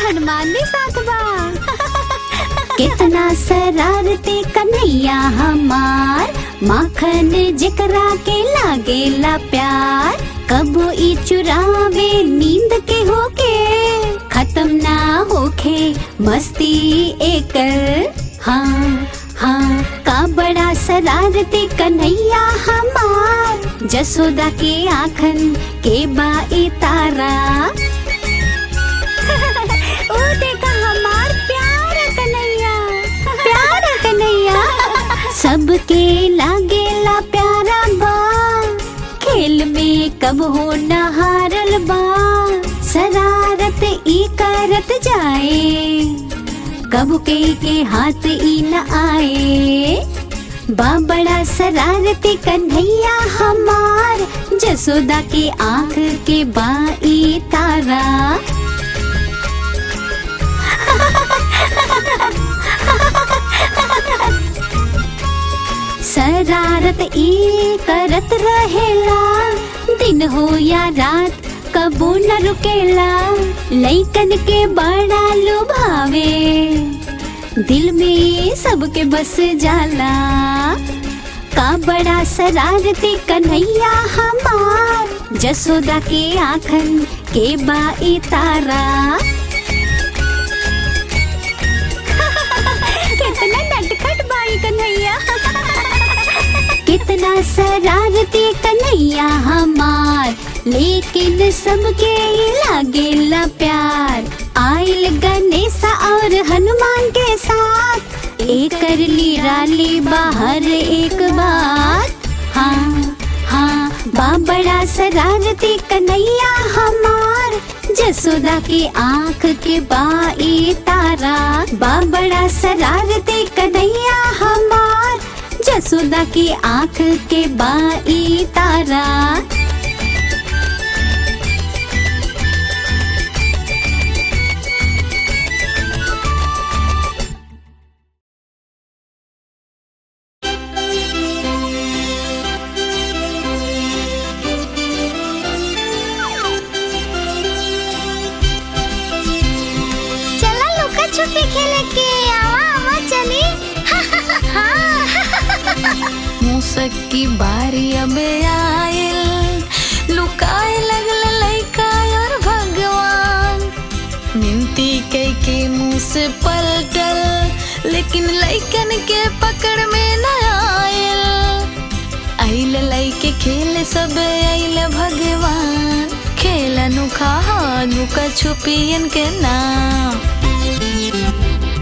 हनुमान भी साथ बा। कितना शरारती कन्हैया हमार, माखन जिकरा के लागेला प्यार। कबो ई चुरावे नींद के होके, खत्म ना होके मस्ती एकर। हाँ हाँ का बड़ा शरारती कन्हैया हमार, जसोदा के आँखन के बाई तारा। ओ देखा हमार प्यारा कन्हैया, प्यारा कन्हैया। सबके लागेला प्यारा बा, खेल में कब हो न हारल बा। शरारत ई करत जाए, कब के हाथ ई न आए। बा बड़ा शरारती कन्हैया हमार, जसोदा के आँख के बाई तारा। शरारत ई करत रहेला, दिन हो या रात कबो न रुकेला। लइकन के बड़ा लुभावे, दिल में सबके बस जाला। का बड़ा शरारती कन्हैया हमार, जसोदा के आँखन के बाई तारा। कितना नटखट बाई कन्हैया। कितना शरारती कन्हैया हमार, लेकिन सबके लागेला प्यार। आइल गणेशा और हनुमान के साथ, एकर लीराली बाहर एक बात। हाँ हाँ बा बड़ा शरारती कन्हैया हमार, जसोदा के आँख के बाई तारा। बा बड़ा शरारती कन्हैया हमार, जसोदा की आँख के बाई तारा। चला लुका छुपी खेले के, आवा आवा चली। मूसक की बारी अब आयल, लुकाए लगल लइका और भगवान। मिनती कई के मुँह से पलटल, लेकिन लइकन के पकड़ में न आयल। आइल लइके खेल सब आइल भगवान, खेल अनोखा लुका छुपियन के नाम।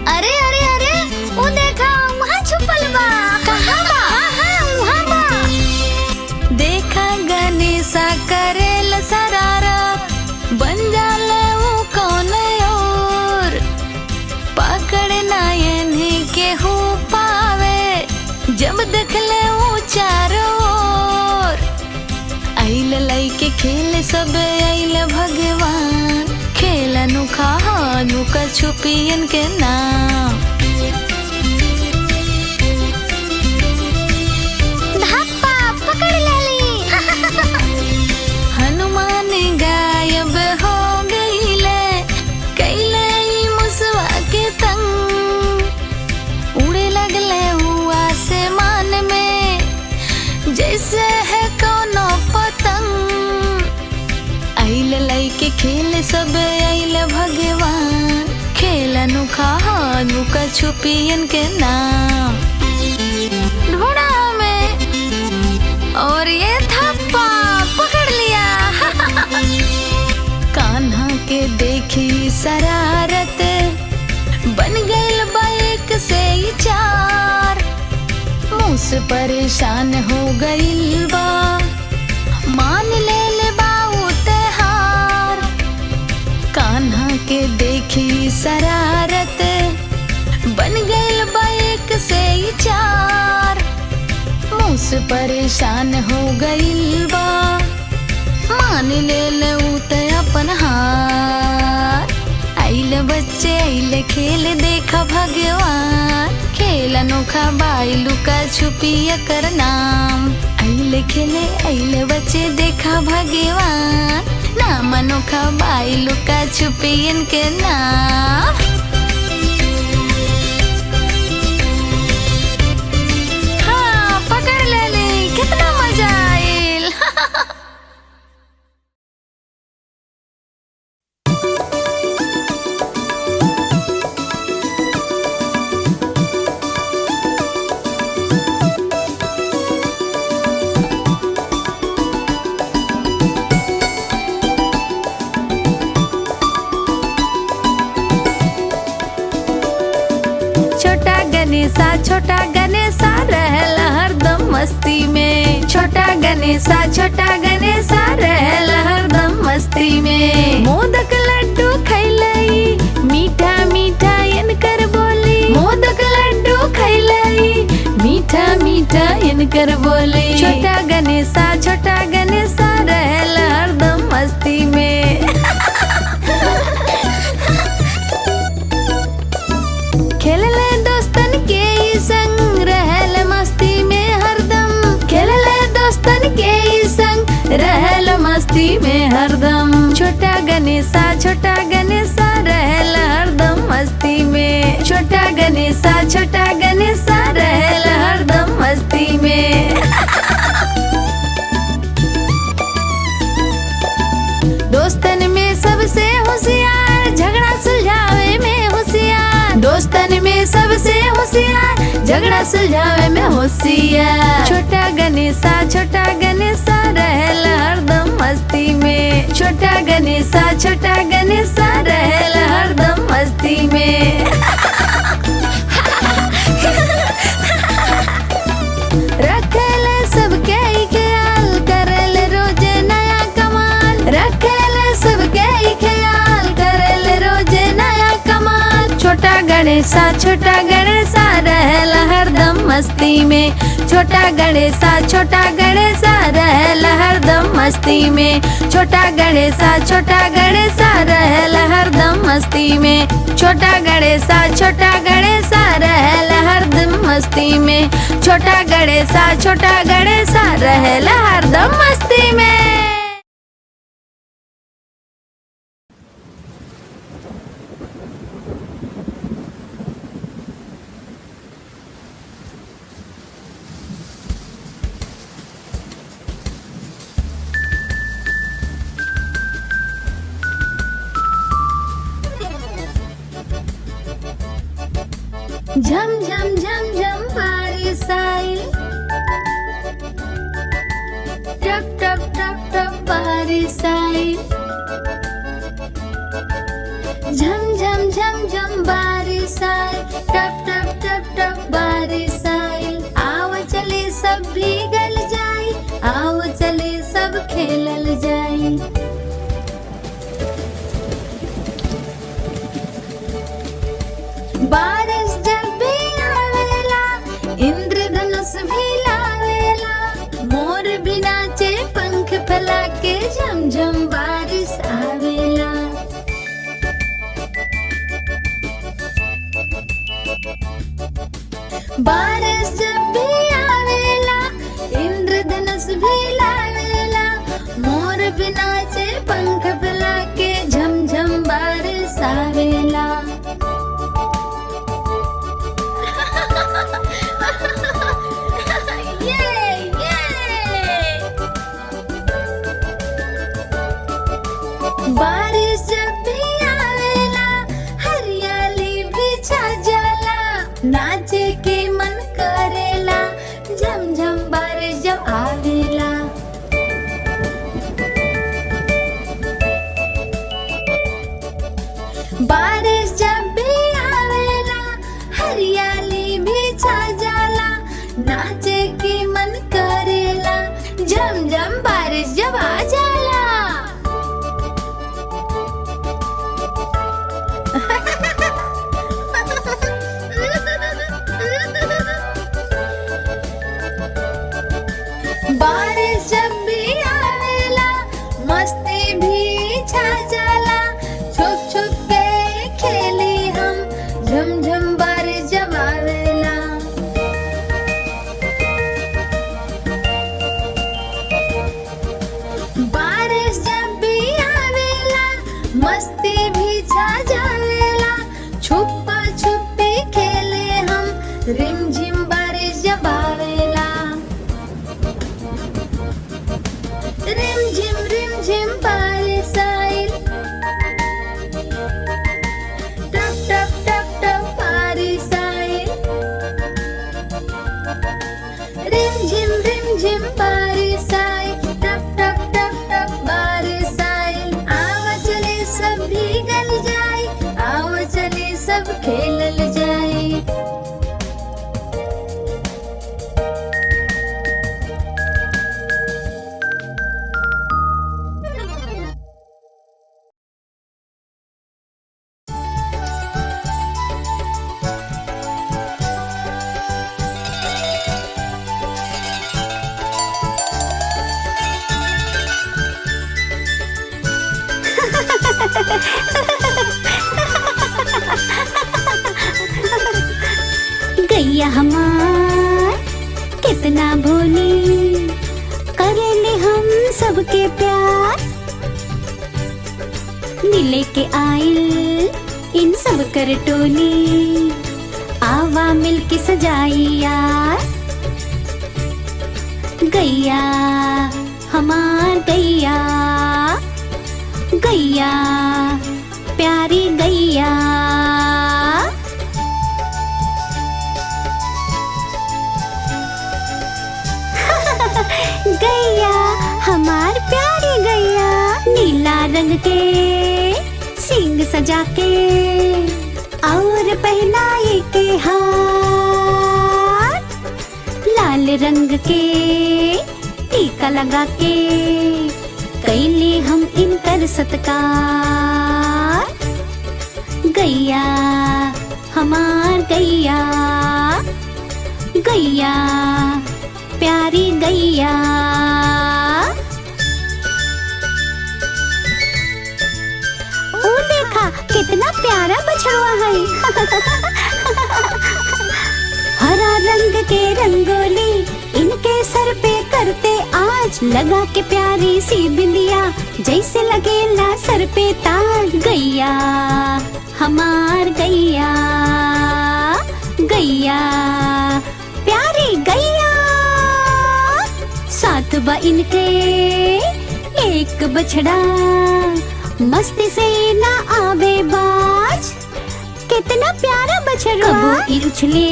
अरे अरे अरे वो देखा वहाँ छुपल बा। कहाँ बा? वहाँ बा। देखा गणेशा करेल शरारत, बन जाले वो कौन और। पकड़ना इन्हीं के हो पावे, जब देखले वो चारों ओर। आइल लइके खेल सब आइल भगवान, खेल अनोखा लुका छुपियन के नाम। धप्पा पकड़ लेली। हनुमान गायब हो गईले, कैले ई मुसवा के तंग। उड़े लगले हुआ आसमान में, जैसे है कोनो पतंग। आइल लइके खेल सब आइल भगवान, खेल अनोखा लुका छुपियन के नाम। ढूंढा में और ये धप्पा पकड़ लिया। कान्हा के देखी शरारत, बन गइल बाइक से ही चार। मुँह से परेशान हो गइल बा, मान ले बा उतहार। कान्हा के देखी शरारत, बन गइल बाइक से ही चार। मुँह से परेशान हो गइल बा, मान ले उत अपन हार। आइल बच्चे आइल खेल देखा भगवान, खेल अनोखा बाई लुका छुपी कर नाम। आइल खेले आइल बच्चे देखा भगवान, नाम अनोखा बाई लुका छुपी इनके नाम। हाँ पकड़ ले ली, कितना मजा आइल। छोटा गणेशा रहल हरदम मस्ती में। छोटा गणेशा रहल हरदम मस्ती में। मोदक लड्डू खैलई मीठा मीठा इनकर बोली। मोदक लड्डू खैलई मीठा मीठा इनकर बोली। छोटा गणेशा रहल हरदम मस्ती में। खेलले दोस्तन के संग रहल मस्ती में हरदम। खेलले दोस्तन के संग रहल मस्ती में हरदम। छोटा गणेशा रहल हरदम मस्ती में। छोटा गणेशा रहल हरदम मस्ती में। दोस्तन में सबसे होशियार झगड़ा सुलझावे में होशियार। दोस्तन में सबसे होशियार झगड़ा सुलझावे में होशियार। छोटा गणेशा रहल हरदम मस्ती में। छोटा गणेशा रहल हरदम मस्ती में। रखेले सबके ख्याल करले रोजे नया कमाल। रखेले सबके ख्याल करले रोजे नया कमाल। छोटा गणेशा रहल हरदम मस्ती में। छोटा गणेशा रहल हरदम मस्ती में। छोटा गणेशा रहल हरदम मस्ती में। छोटा गणेशा रहल हरदम मस्ती में। छोटा गणेशा रहल हरदम मस्ती में। झम झम झम झम बारिश आई। टप टप टप टप बारिश आई। झम झम झम झम बारिश आई। टप टप टप टप बारिश आई। आओ चले सब भीगल जाई। आओ चले सब खेलल जाई। बारिश जब भी आवेला इंद्रधनुष भी लावेला। मोर भी नाचे पंख फैला के झम झम बारिश आवेला। बारिश जब भी आवेला इंद्रधनुष भी लावेला। मोर भी नाचे पंख फैला के झम झम बारिश आवेला। बारिश जब भी आवेला हरियाली भी छा जाला। नाचे के मन करेला झम झम बारिश जब आवेला। बारिश जब भी आवेला हरियाली भी छा जाला। नाचे के मन करेला झम झम बारिश जब आ जाला। रिम झिम बारिश जब आवेला, रिम झिम बारिश आइल, टप टप टप टप बारिश आइल, रिम झिम बारिश आइल, टप टप टप टप बारिश आइल। आवा चले सब भीगल जाए, आवा चले सब खेलल जाए। गैया हमार कितना भोली, करेले हम सबके प्यार। नीले के आइल इन सब कर टोली, आवा मिलके सजाई यार। गैया हमार गैया, गैया प्यारी गैया। गैया हमार प्यारी गैया, नीला रंग के सींग सजा के और पहनाए के हार, लाल रंग के टीका लगा के कैले हम इनकर सत्कार। गैया हमार गैया, गैया प्यारी गैया। ओ देखा कितना प्यारा बछड़ुआ है। हरा रंग के रंगोली इनके सर पे करते आज, लगा के प्यारी सी बिंदिया जैसे लगेला सर पे ताज। गैया हमार गैया, गैया प्यारी गैया। साथ बा इनके एक बछड़ा, मस्ती से ना आवे बाज। कितना प्यारा बछड़ा, कबो ई उछले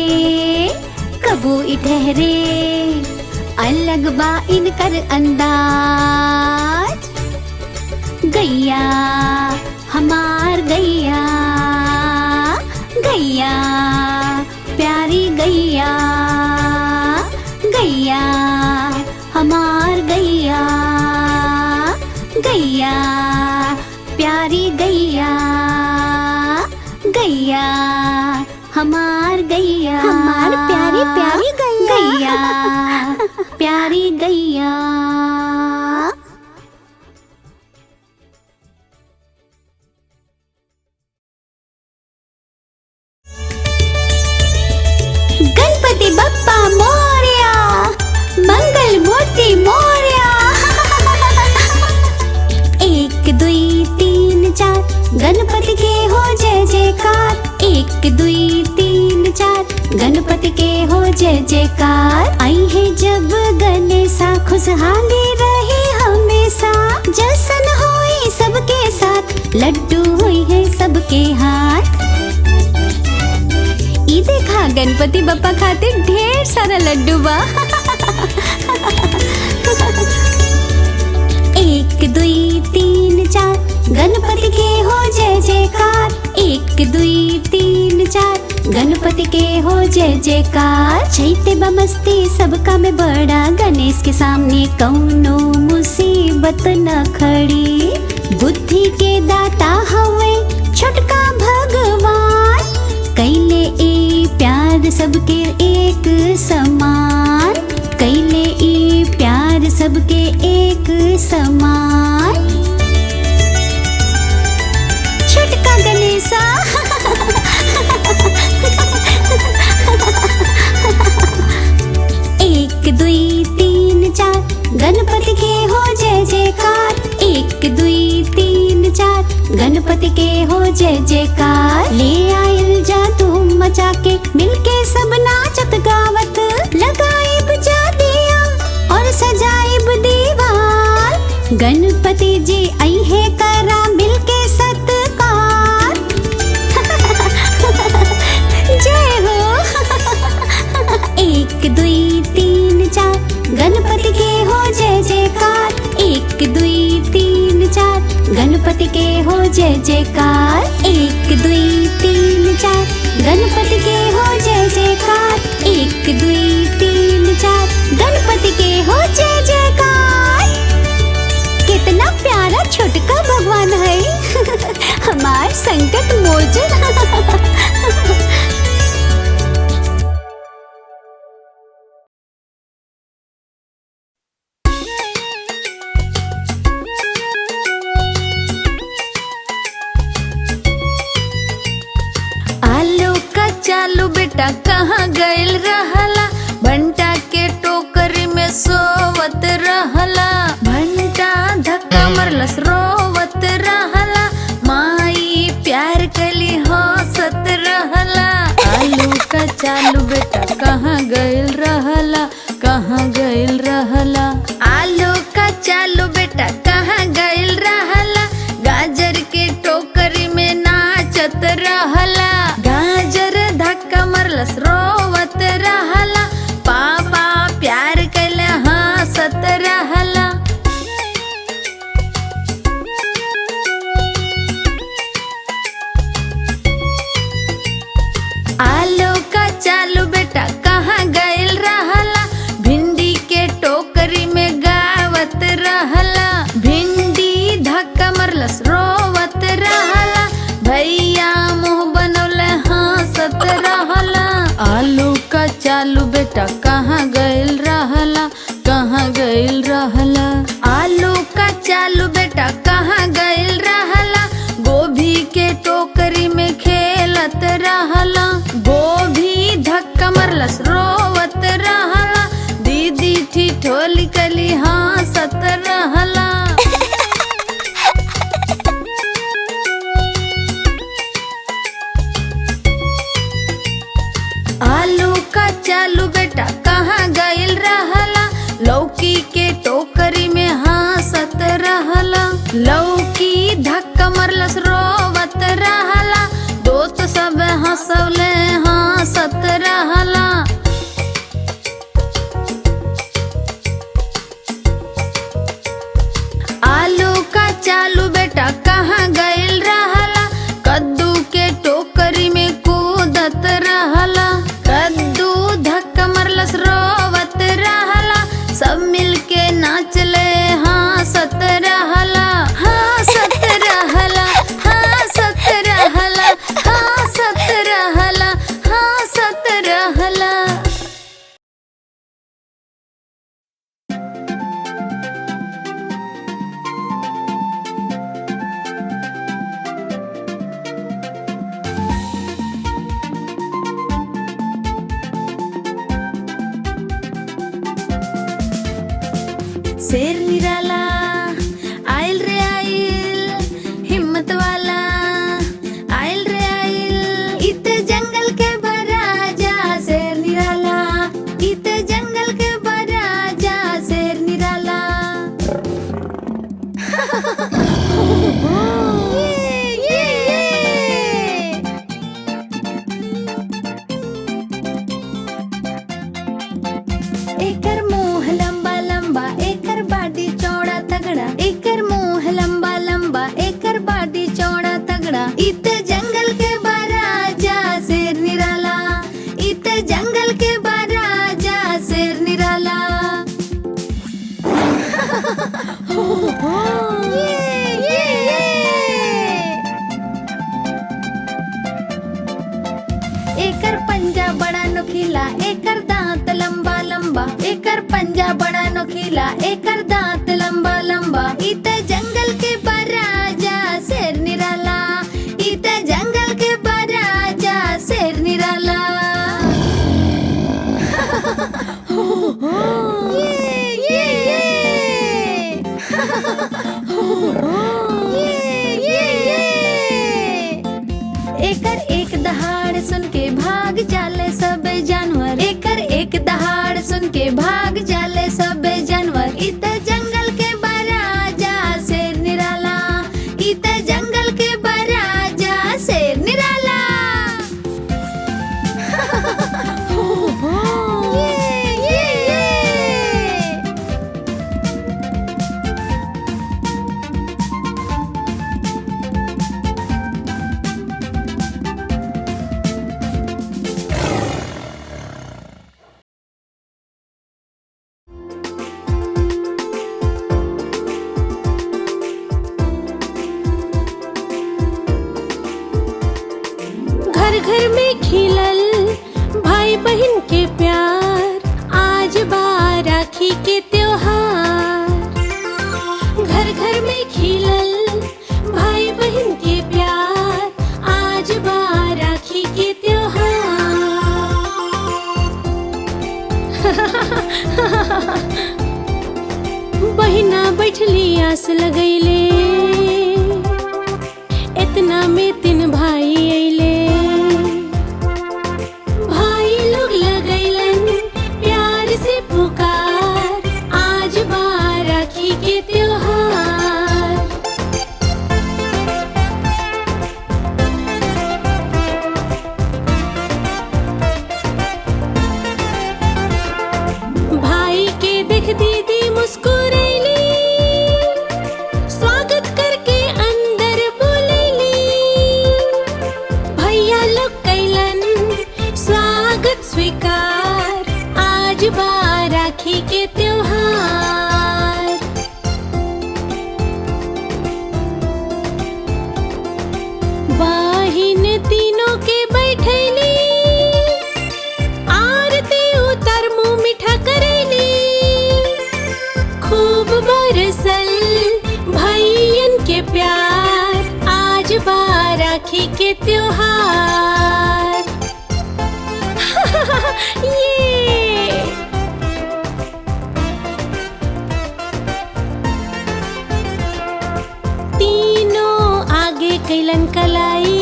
कबो ई ठहरे, अलग बा इनकर अंदाज। गैया हमार गैया, गैया प्यारी गैया। गैया हमार गैया, गैया प्यारी गैया। गैया हमार गैया, हमार प्यारी प्यारी गैया। गैया प्यारी गैया। गणपति बप्पा मोरया, मंगल मूर्ति मोरया। एक दुई तीन चार गणपति के हो जय जयकार। एक दुई तीन चार गणपति के हो जय जयकार। आई है जब गणेशा खुशहाली रहे हमेशा, जश्न होई सबके साथ, लड्डू हुई है सबके हाथ। ई देखा गणपति बप्पा खातिर ढेर सारा लड्डू बा। एक दुई तीन चार गणपति के हो जय जयकार। एक दुई तीन चार गणपति के हो जय जयकार। चैते बमस्ती सबका में बड़ा, गणेश के सामने कौनो मुसीबत न खड़ी। बुद्धि के दाता हवे छोटका भगवान, कैले ए प्यार सबके एक समान। कैले ए प्यार सबके एक समान। छोटका गणेशा एक दुई तीन चार गणपति के हो जय जयकार। एक दुई तीन चार गणपति के हो जय जयकार। ले आयल जा तुम मचा के, मिलके सब नाच गणपति जी आई है करा मिलके सत्कार। जय हो। 1 2 3 4 गणपति के हो जय जयकार। 1 2 3 4 गणपति के हो जय जयकार। 1 2 3 4 गणपति के हो जय जयकार। 1 2 3 4 गणपति के हो जय जयकार। कितना प्यारा छोटका भगवान है। हमार संकट मोचन। चालू बेटा कहाँ गइल रहला, भंटा के टोकरी में सोवत रहला। भंटा धक्का मरलस रोवत रहला, माई प्यार कली हंसत रहला। आलू का चालू बेटा कहाँ गइल रहला, कहाँ गइल रहला। आलू का चालू बेटा कहाँ गइल रहला, गाजर के टोकरी में नाचत रहला। गाजर धक्का मरलस रोवत रहला, पापा प्यार कैले हंसत रहला। आलू का चालू बेटा कहाँ गइल रहला, भिंडी के टोकरी में गावत रहला। भिंडी धक्का मरलस रोवत रहला, भैया मुँह बनौले हंसत रहला। आलू का चालू बेटा कहाँ गइल रहला, कहाँ गइल रहला। आलू का चालू बेटा कहाँ गइल रहला, गोभी के टोकरी में खेलत रहला। गोभी धक्का मरलस रोवत रहला, दीदी ठिठोली कली हंसत रहला। आलू का चालू बेटा कहाँ गइल रहला, लौकी के टोकरी में हंसत रहला। लौकी धक्का मरलस रोवत रहला, दोस्त सब हंसौले हंसत रहला। आलू का चालू बेटा कहाँ गइल रहला, कद्दू के टोकरी में कूदत रहला। कद्दू धक्का मरलस रोवत रहला, सब मिलके नाचले हंसत रहला। हंसत रहला, हंसत रहला, हंसत रहला, हंसत रहला। शेर निराला आइल रे आइल, हिम्मत वाला आइल रे आइल। इत जंगल के बराजा शेर निराला, इत जंगल के बराजा शेर निराला। एकर मुंह लंबा लंबा, एकर बाडी चौड़ा तगड़ा। एकर मुंह लंबा लंबा, एकर बाडी चौड़ा तगड़ा। इत जंगल के बराजा शेर निराला, इत जंगल के बराजा शेर निराला। एकर पंजा बड़ा नोखीला, एकर दांत लंबा लंबा। एकर पंजा बड़ा नोखीला, एकर दांत लंबा लंबा। इत जंगल के बराजा शेर निराला, इत जंगल के बराजा शेर निराला। एकर एक दहाड़ सुन के भाग जाले सब जानवर। एकर एक दहाड़ सुन के भाग जाले सब जानवर। इत जंगल के बराजा आस लगैले, इतना में 3 भाई अइले। भाई लोग लगैलन प्यार से पुकार, आज बा राखी के त्योहार। भाई के देख दीदी मुस्कुरैली, स्वागत करके अंदर बुलैली। भैया लोग कैलन स्वागत स्वीकार, आज बा राखी के त्योहार। बहिन तीनों के बैठैली, आरती उतर मुँह मीठा करैली। खूब बरसल भैयन के प्यार, आज बा राखी के त्योहार। ये तीनों आगे कैलन कलाई,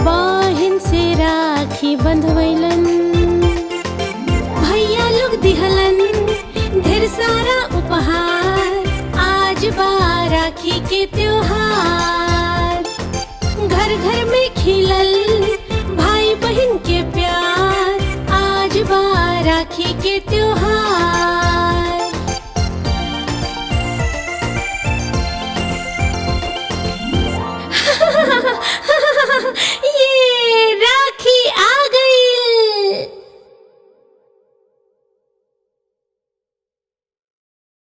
बहिन से राखी बंधवैलन। भैया लोग दिहलन ढेर सारा उपहार, आज बा राखी के त्योहार। घर घर में खिलल भाई बहन के प्यार, आज बा राखी के त्योहार।